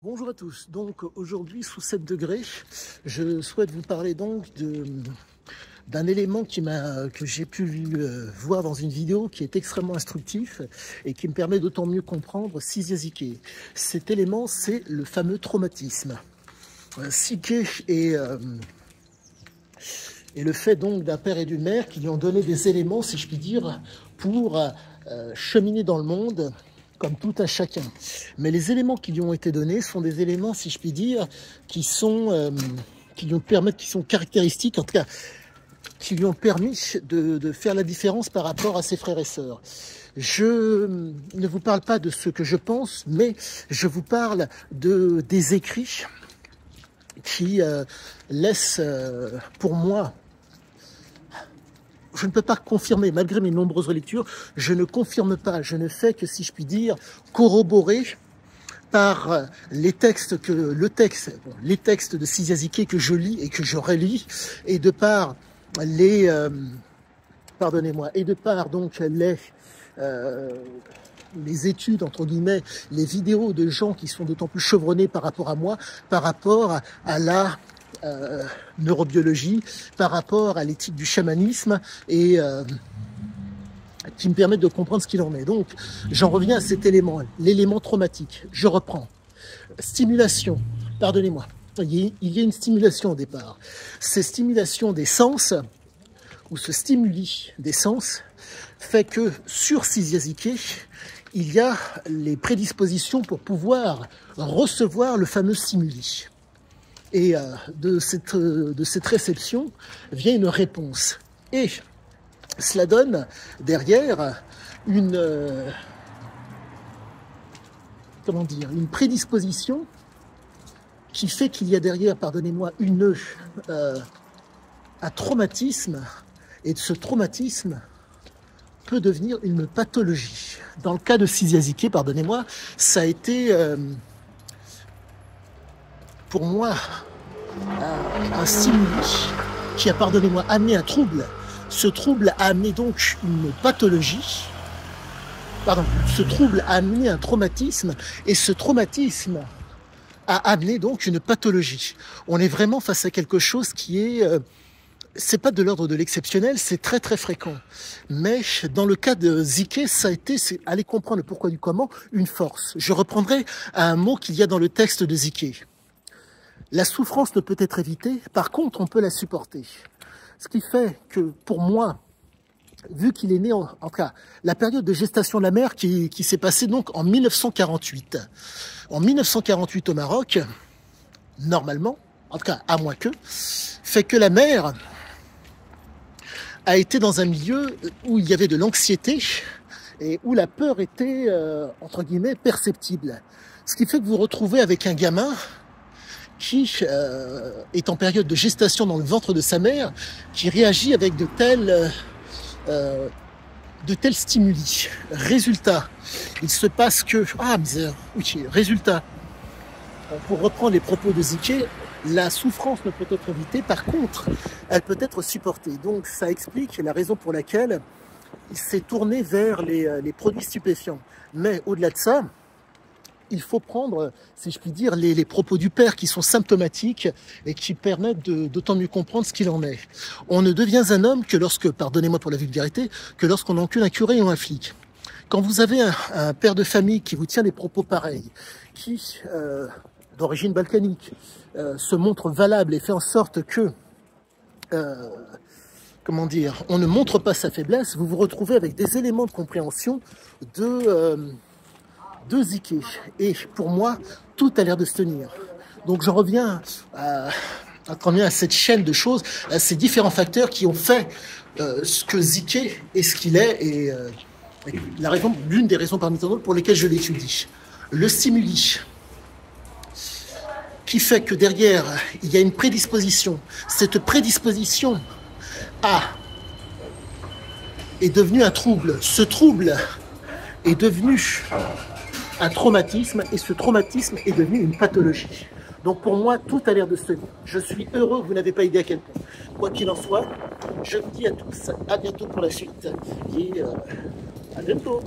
Bonjour à tous, donc aujourd'hui sous 7 degrés, je souhaite vous parler donc d'un élément que j'ai pu voir dans une vidéo qui est extrêmement instructif et qui me permet d'autant mieux comprendre Shizyazike. Cet élément, c'est le fameux traumatisme. Psyché est le fait donc d'un père et d'une mère qui lui ont donné des éléments, si je puis dire, pour cheminer dans le monde comme tout un chacun. Mais les éléments qui lui ont été donnés sont des éléments, si je puis dire, qui sont caractéristiques, en tout cas, qui lui ont permis de faire la différence par rapport à ses frères et sœurs. Je ne vous parle pas de ce que je pense, mais je vous parle des écrits qui laissent, pour moi, je ne peux pas confirmer, malgré mes nombreuses lectures, je ne confirme pas, je ne fais que, si je puis dire, corroborer par les textes de Shizyazike que je lis et que je relis, et de par donc les études, entre guillemets, les vidéos de gens qui sont d'autant plus chevronnés par rapport à moi, par rapport à la neurobiologie, par rapport à l'éthique du chamanisme et qui me permettent de comprendre ce qu'il en est. Donc, j'en reviens à cet élément, l'élément traumatique. Je reprends. Stimulation, pardonnez-moi. Il y a une stimulation au départ. Ces stimulations des sens, ou ce stimuli des sens, fait que sur Shizyazike, il y a les prédispositions pour pouvoir recevoir le fameux stimuli. Et de cette réception vient une réponse. Et cela donne derrière une prédisposition qui fait qu'il y a derrière, pardonnez-moi, un traumatisme. Et ce traumatisme peut devenir une pathologie. Dans le cas de Shizyazike, pardonnez-moi, ça a été pour moi un stimuli qui a, pardonnez-moi, amené un trouble. Ce trouble a amené donc une pathologie. Pardon, ce trouble a amené un traumatisme et ce traumatisme a amené donc une pathologie. On est vraiment face à quelque chose qui est... c'est pas de l'ordre de l'exceptionnel, c'est très très fréquent. Mais dans le cas de Zike, ça a été, allez comprendre le pourquoi du comment, une force. Je reprendrai un mot qu'il y a dans le texte de Zike. La souffrance ne peut être évitée, par contre, on peut la supporter. Ce qui fait que, pour moi, vu qu'il est né, en tout cas, la période de gestation de la mère qui s'est passée donc en 1948. En 1948 au Maroc, normalement, en tout cas, à moins que, fait que la mère a été dans un milieu où il y avait de l'anxiété et où la peur était, entre guillemets, perceptible. Ce qui fait que vous vous retrouvez avec un gamin qui est en période de gestation dans le ventre de sa mère, qui réagit avec de tels stimuli. Résultat, il se passe que... Ah, misère, oui, résultat, pour reprendre les propos de Zike, la souffrance ne peut être évitée, par contre, elle peut être supportée. Donc ça explique la raison pour laquelle il s'est tourné vers les produits stupéfiants. Mais au-delà de ça, il faut prendre, si je puis dire, les propos du père qui sont symptomatiques et qui permettent d'autant mieux comprendre ce qu'il en est. On ne devient un homme que lorsque, pardonnez-moi pour la vulgarité, que lorsqu'on encule un curé ou un flic. Quand vous avez un père de famille qui vous tient des propos pareils, qui, d'origine balkanique, se montre valable et fait en sorte que, comment dire, on ne montre pas sa faiblesse, vous vous retrouvez avec des éléments de compréhension de Zike. Et pour moi, tout a l'air de se tenir. Donc j'en reviens à cette chaîne de choses, à ces différents facteurs qui ont fait ce que Zike est ce qu'il est, et l'une des raisons parmi tant d'autres pour lesquelles je l'étudie. Le stimuli qui fait que derrière, il y a une prédisposition. Cette prédisposition est devenue un trouble. Ce trouble est devenu un traumatisme, et ce traumatisme est devenu une pathologie. Donc pour moi, tout a l'air de se tenir. Je suis heureux, vous n'avez pas idée à quel point. Quoi qu'il en soit, je vous dis à tous, à bientôt pour la suite. Et à bientôt.